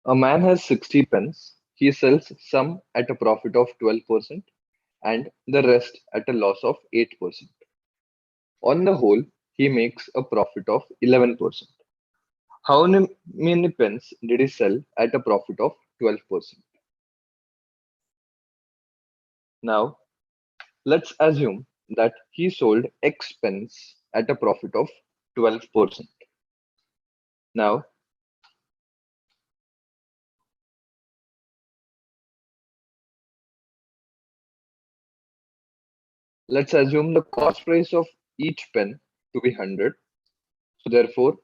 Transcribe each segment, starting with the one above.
A man has 60 pence. He sells some at a profit of 12% and the rest at a loss of 8%. On the whole, he makes a profit of 11%. How many pence did he sell at a profit of 12%? Now, let's assume that he sold X pence at a profit of 12%. Now, let's assume the cost price of each pen to be 100. So therefore,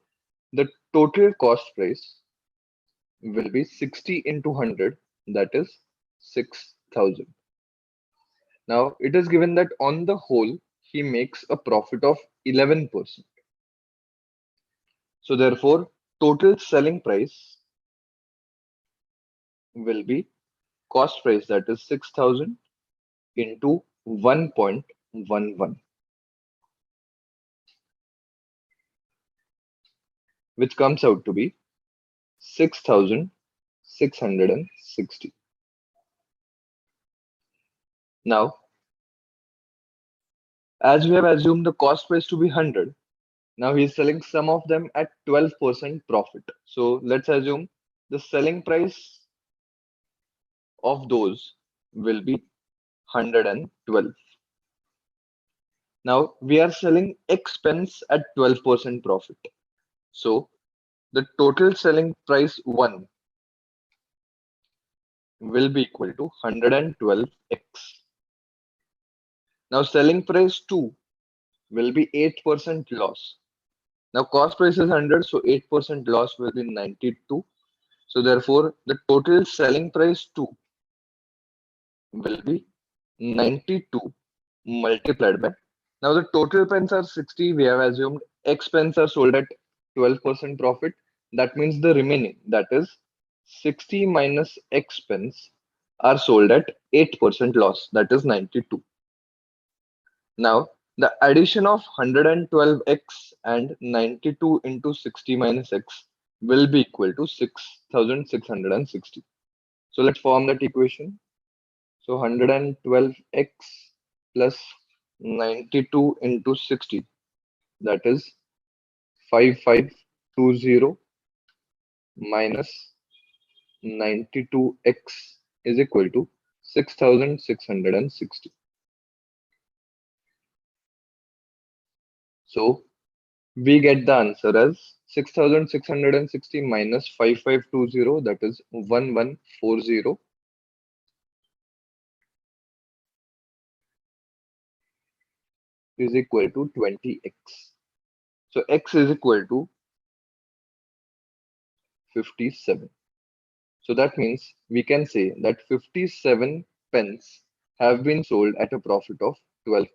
the total cost price will be 60 into 100, that is 6,000. Now, it is given that on the whole, he makes a profit of 11%. So therefore, total selling price will be cost price, that is 6,000 into 1.11, which comes out to be 6,660. Now, as we have assumed the cost price to be 100, now he is selling some of them at 12% profit. So let's assume the selling price of those will be 112. Now we are selling X pence at 12% profit. So the total selling price 1 will be equal to 112x. Now selling price 2 will be 8% loss. Now cost price is 100, so 8% loss will be 92. So therefore, the total selling price 2 will be 92 multiplied by. Now the total pens are 60. We have assumed X pens are sold at 12% profit. That means the remaining, that is 60 minus X pens, are sold at 8% loss, that is 92. Now the addition of 112x and 92 into 60 minus x will be equal to 6,660. So let's form that equation. So 112x plus 92 into 60, that is 5520 minus 92x is equal to 6,660. So we get the answer as 6,660 minus 5520, that is 1140, is equal to 20x. So x is equal to 57. So that means we can say that 57 pence have been sold at a profit of 12%.